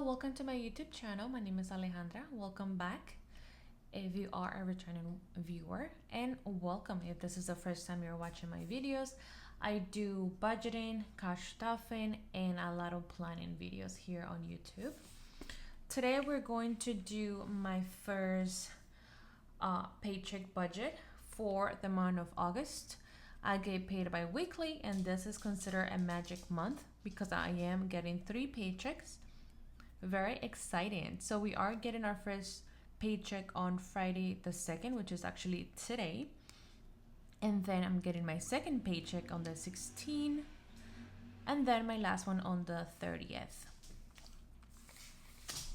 Welcome to my YouTube channel. My name is Alejandra. Welcome back if you are a returning viewer, and welcome if this is the first time you're watching my videos. I do budgeting, cash stuffing, and a lot of planning videos here on YouTube. Today we're going to do my first paycheck budget for the month of August. I get paid bi-weekly, and this is considered a magic month because I am getting 3 paychecks. Very exciting. So we are getting our first paycheck on Friday the 2nd, which is actually today. And then I'm getting my second paycheck on the 16th. And then my last one on the 30th.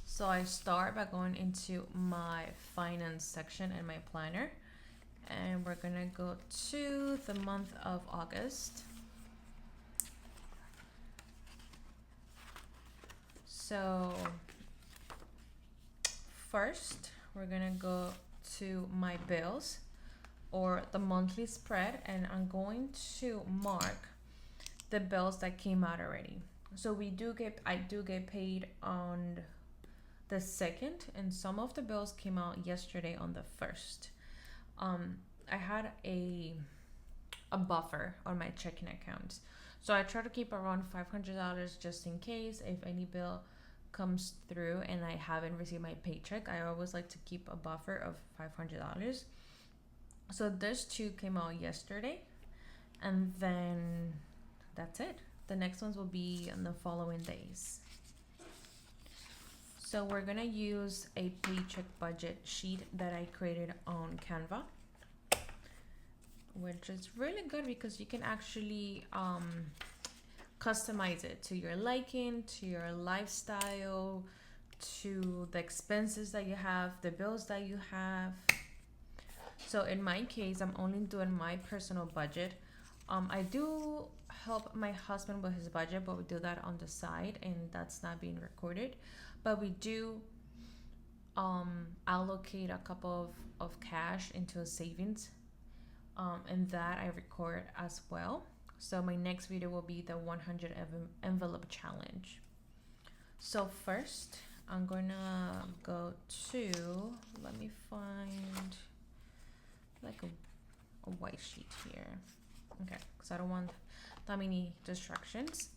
So I start by going into my finance section and my planner. And we're gonna go to the month of August. So first, we're gonna go to my bills or the monthly spread, and I'm going to mark the bills that came out already. So I do get paid on the 2nd, and some of the bills came out yesterday on the 1st. I had a buffer on my checking account. So I try to keep around $500 just in case if any bill comes through and I haven't received my paycheck. I always like to keep a buffer of $500. So this 2 came out yesterday, and then that's it. The next ones will be on the following days. So we're gonna use a paycheck budget sheet that I created on Canva, which is really good because you can actually customize it to your liking, to your lifestyle, to the expenses that you have, the bills that you have. So in my case, I'm only doing my personal budget. I do help my husband with his budget, but we do that on the side and that's not being recorded. But we do allocate a couple of cash into a savings, and that I record as well. So my next video will be the 100 envelope challenge. So first, I'm gonna go to, let me find like a white sheet here. Okay, because I don't want that many distractions.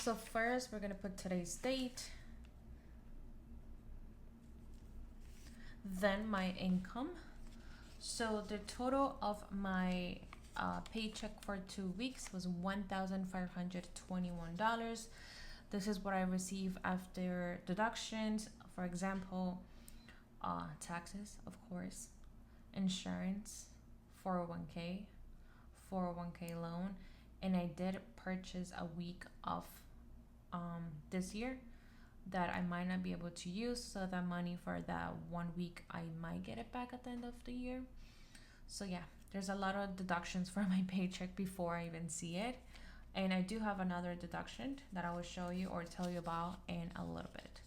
So first, we're gonna put today's date, then my income. So the total of my paycheck for 2 weeks was $1,521. This is what I receive after deductions. For example, taxes, of course, insurance, 401k, 401k loan, and I did purchase a week of this year that I might not be able to use, so that money for that 1 week I might get it back at the end of the year. So yeah, there's a lot of deductions for my paycheck before I even see it. And I do have another deduction that I will show you or tell you about in a little bit.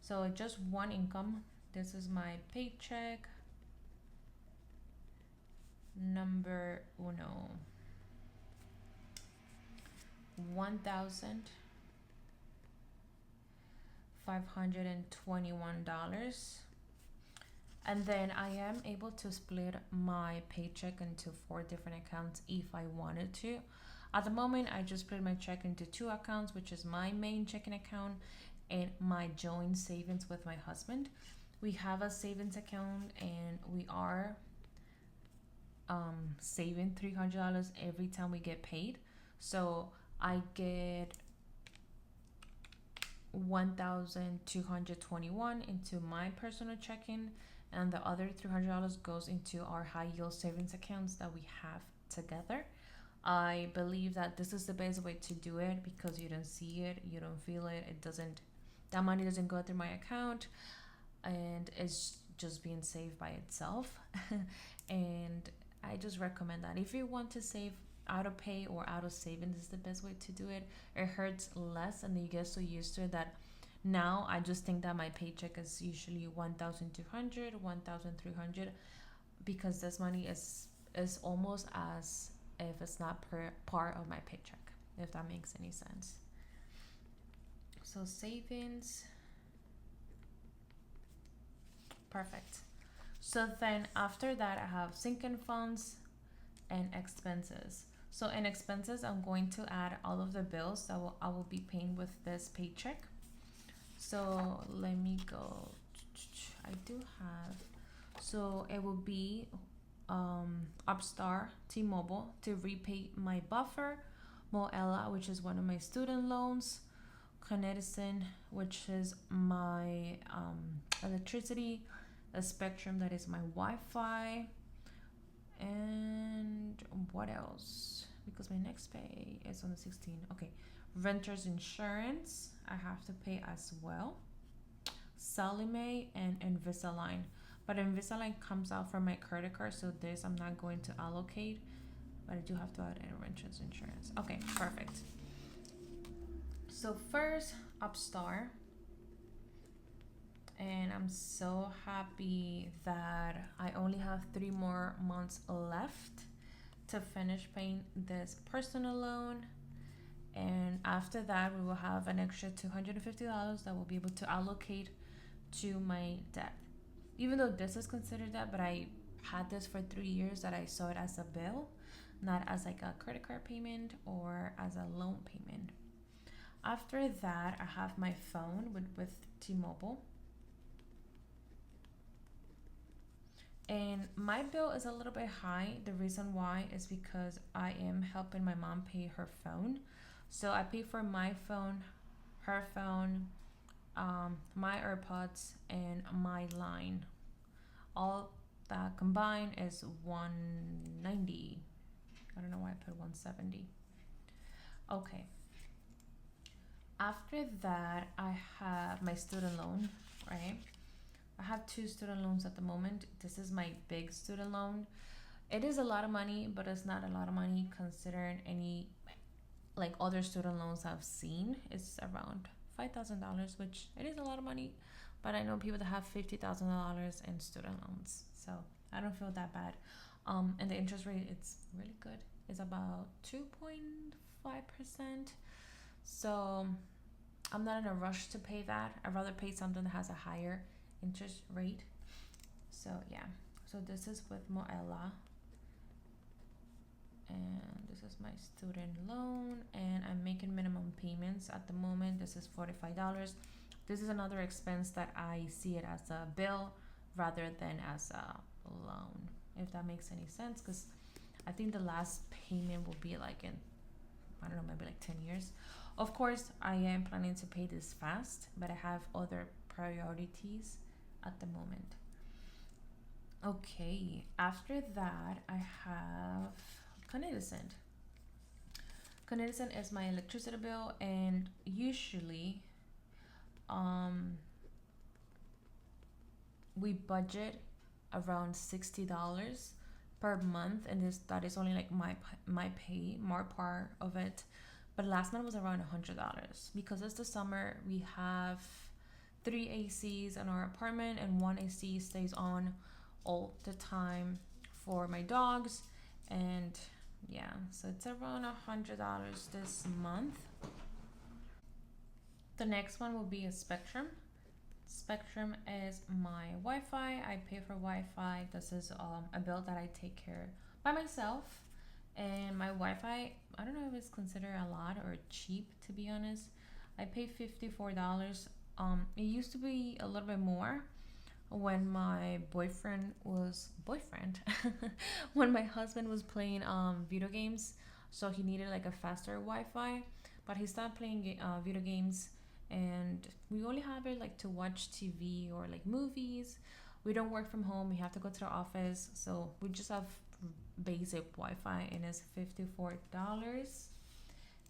So just one income. This is my paycheck number uno. $1,521. And then I am able to split my paycheck into 4 different accounts if I wanted to. At the moment, I just split my check into 2 accounts, which is my main checking account and my joint savings with my husband. We have a savings account and we are saving $300 every time we get paid. So I get 1,221 into my personal checking, and the other $300 goes into our high yield savings accounts that we have together. I believe that this is the best way to do it because you don't see it, you don't feel it, that money doesn't go through my account, and it's just being saved by itself. And I just recommend that if you want to save out of pay or out of savings, is the best way to do it. It hurts less and you get so used to it that now I just think that my paycheck is usually 1,200, 1,300, because this money is almost as if it's not part of my paycheck, if that makes any sense. So savings, perfect. So then after that, I have sinking funds and expenses. So in expenses, I'm going to add all of the bills that I will be paying with this paycheck. So let me go. I do have, so it will be Upstar, T-Mobile to repay my buffer, Moella, which is one of my student loans, Conedison, which is my electricity, a Spectrum, that is my Wi-Fi, and what else? Because my next pay is on the 16th. Okay, renter's insurance I have to pay as well, Salime and Invisalign. But Invisalign comes out from my credit card, so this I'm not going to allocate, but I do have to add a renter's insurance. Okay, perfect. So first, Upstar. And I'm so happy that I only have 3 more months left to finish paying this personal loan. And after that, we will have an extra $250 that we'll be able to allocate to my debt. Even though this is considered debt, but I had this for 3 years, that I saw it as a bill, not as like a credit card payment or as a loan payment. After that, I have my phone with T-Mobile. And my bill is a little bit high. The reason why is because I am helping my mom pay her phone. So I pay for my phone, her phone, my AirPods, and my line. All that combined is $190. I don't know why I put $170. Okay. After that, I have my student loan, right? I have 2 student loans at the moment. This is my big student loan. It is a lot of money, but it's not a lot of money considering any like other student loans I've seen. It's around $5,000, which it is a lot of money, but I know people that have $50,000 in student loans, so I don't feel that bad. And the interest rate, it's really good. It's about 2.5%. So I'm not in a rush to pay that. I'd rather pay something that has a higher interest rate. So yeah, so this is with Moella, and this is my student loan, and I'm making minimum payments at the moment. This is $45. This is another expense that I see it as a bill rather than as a loan, if that makes any sense, because I think the last payment will be like in, I don't know, maybe like 10 years. Of course, I am planning to pay this fast, but I have other priorities at the moment. Okay, after that, I have Conedison. Conedison is my electricity bill, and usually we budget around $60 per month, and that is only like my pay, more part of it. But last month was around $100 because it's the summer. We have 3 ACs in our apartment, and 1 AC stays on all the time for my dogs. And yeah, so it's around $100 this month. The next one will be a Spectrum. Spectrum is my Wi-Fi. I pay for Wi-Fi. This is a bill that I take care by myself. And my Wi-Fi, I don't know if it's considered a lot or cheap, to be honest. I pay $54. It used to be a little bit more when my boyfriend when my husband was playing video games, so he needed like a faster Wi-Fi, but he stopped playing video games, and we only have it like to watch TV or like movies. We don't work from home. We have to go to the office, so we just have basic Wi-Fi, and it's $54.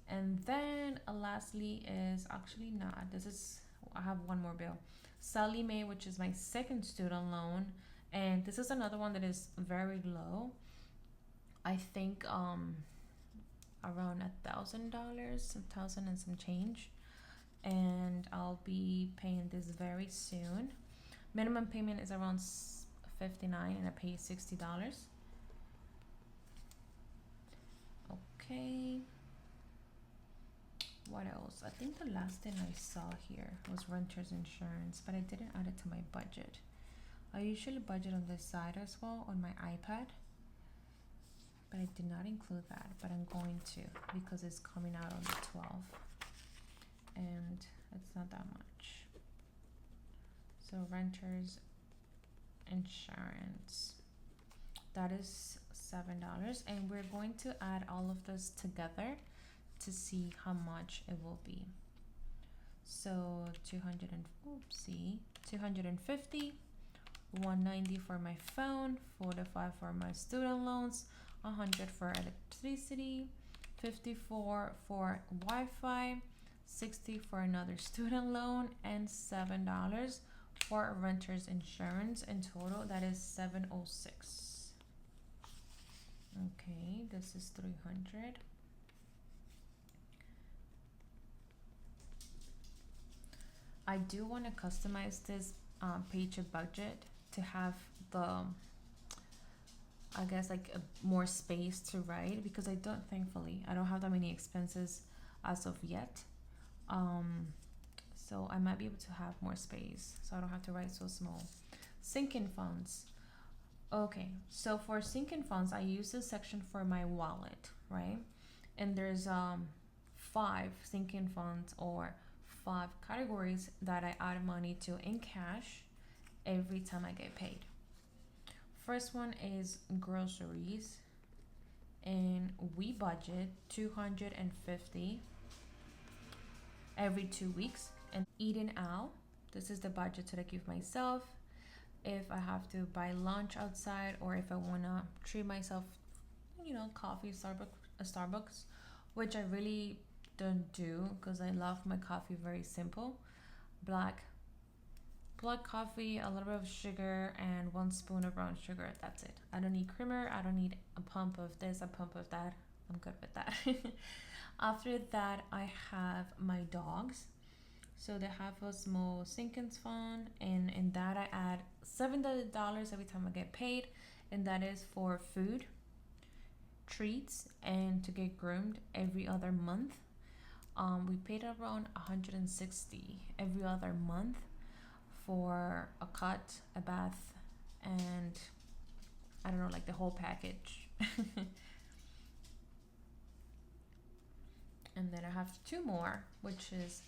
And then lastly is actually not, I have one more bill, Sallie Mae, which is my second student loan, and this is another one that is very low. I think around $1,000, 1,000 and some change, and I'll be paying this very soon. Minimum payment is around $59, and I pay $60. Okay. What else? I think the last thing I saw here was renter's insurance, but I didn't add it to my budget. I usually budget on this side as well on my iPad, but I did not include that, but I'm going to because it's coming out on the 12th and it's not that much. So renter's insurance, that is $7, and we're going to add all of this together to see how much it will be. So 250, 190 for my phone, 45 for my student loans, 100 for electricity, 54 for Wi-Fi, 60 for another student loan, and $7 for renter's insurance. In total, that is $706. Okay, this is 300. I do want to customize this paycheck budget to have the, I guess, like more space to write, because thankfully I don't have that many expenses as of yet. So I might be able to have more space so I don't have to write so small. Sinking funds. Okay, so for sinking funds, I use this section for my wallet, right? And there's 5 sinking funds, or 5 categories that I add money to in cash every time I get paid. First one is groceries, and we budget $250 every 2 weeks. And eating out, this is the budget that I give myself if I have to buy lunch outside, or if I want to treat myself, coffee, Starbucks, which I really don't do because I love my coffee very simple. Black coffee, a little bit of sugar, and 1 spoon of brown sugar. That's it. I don't need creamer. I don't need a pump of this, a pump of that. I'm good with that. After that, I have my dogs. So they have a small sinkings fund, and in that I add $7 every time I get paid, and that is for food, treats, and to get groomed every other month. We paid around $160 every other month for a cut, a bath, and I don't know, like the whole package. And then I have 2 more, which is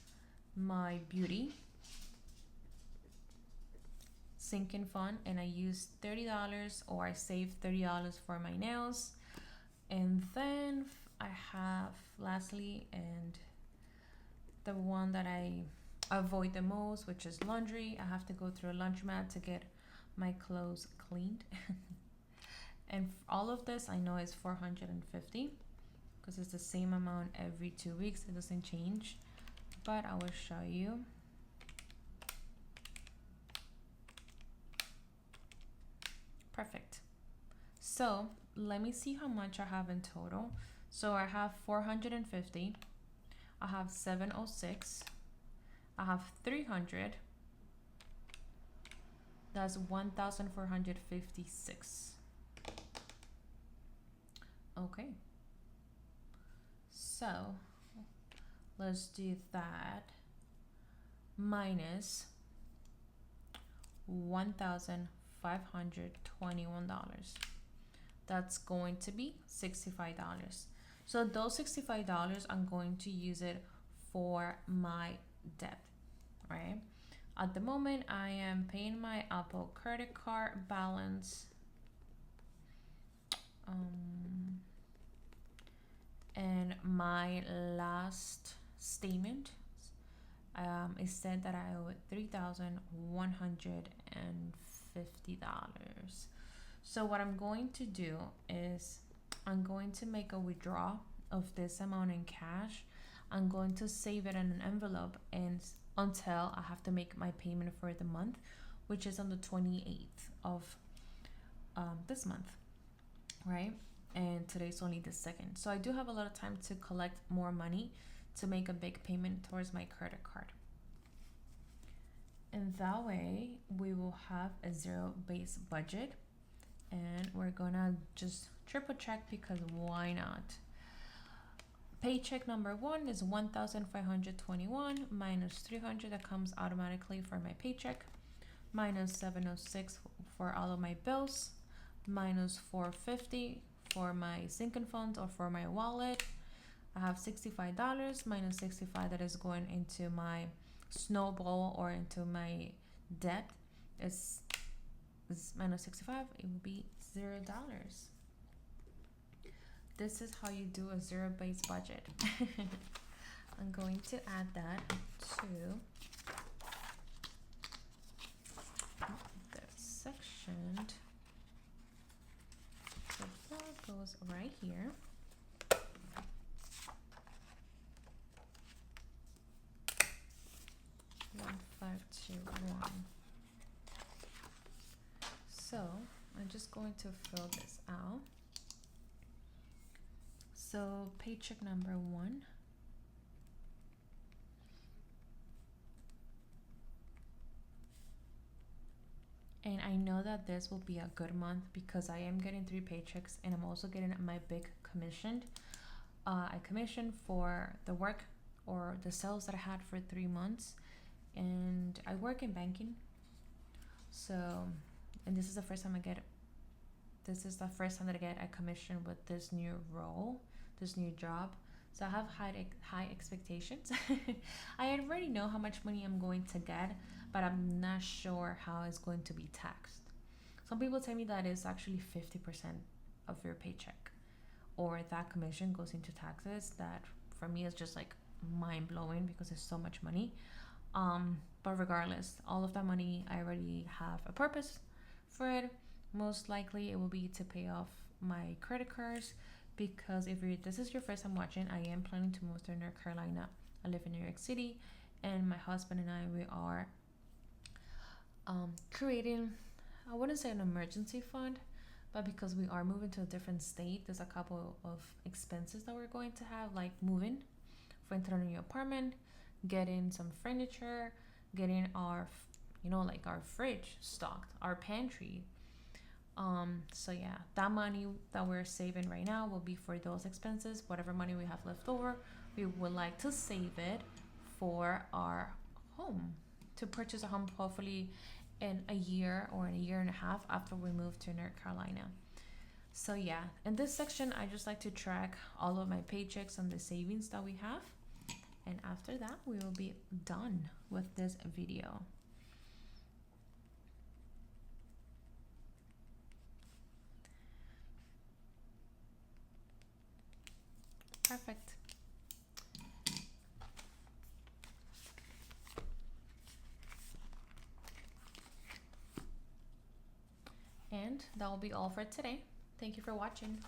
my beauty sinking fund, and I use $30, or I save $30 for my nails. And then I have, lastly, and the one that I avoid the most, which is laundry. I have to go through a laundromat to get my clothes cleaned. And all of this I know is $450 because it's the same amount every 2 weeks. It doesn't change, but I will show you. Perfect. So let me see how much I have in total. So I have 450, I have 706, I have 300, that's 1,456. Okay, so let's do that minus $1,521. That's going to be $65. So those $65, I'm going to use it for my debt, right? At the moment, I am paying my Apple credit card balance. And my last statement, it said that I owe $3,150. So what I'm going to do is I'm going to make a withdrawal of this amount in cash. I'm going to save it in an envelope and until I have to make my payment for the month, which is on the 28th of this month, right? And today's only the 2nd. So I do have a lot of time to collect more money to make a big payment towards my credit card. And that way we will have a zero-based budget. And we're gonna just triple check because why not? paycheck number one is 1,521 minus 300 that comes automatically for my paycheck, minus 706 for all of my bills, minus 450 for my sinking funds or for my wallet. I have $65 minus 65 that is going into my snowball or into my debt is minus 65. It will be $0. This is how you do a zero-based budget. I'm going to add that to the section. So that goes right here. One, 5, 2, 1. So I'm just going to fill this out. So paycheck number one. And I know that this will be a good month because I am getting 3 paychecks and I'm also getting my big commission. I commissioned for the work or the sales that I had for 3 months. And I work in banking. So, and this is the first time that I get a commission with this new role, this new job. So I have high expectations. I already know how much money I'm going to get, but I'm not sure how it's going to be taxed. Some people tell me that it's actually 50% of your paycheck, or that commission goes into taxes. That for me is just like mind blowing because it's so much money. But regardless, all of that money, I already have a purpose for it. Most likely it will be to pay off my credit cards, because if this is your first time watching, I am planning to move to North Carolina. I live in New York City, and my husband and I, we are creating, I wouldn't say an emergency fund, but because we are moving to a different state, there's a couple of expenses that we're going to have, like moving, renting a new apartment, getting some furniture, getting our, like our fridge stocked, our pantry. So yeah, that money that we're saving right now will be for those expenses. Whatever money we have left over, we would like to save it for our home, to purchase a home hopefully in a year or in a year and a half after we move to North Carolina. So yeah, in this section, I just like to track all of my paychecks and the savings that we have. And after that, we will be done with this video. Perfect. And that will be all for today. Thank you for watching.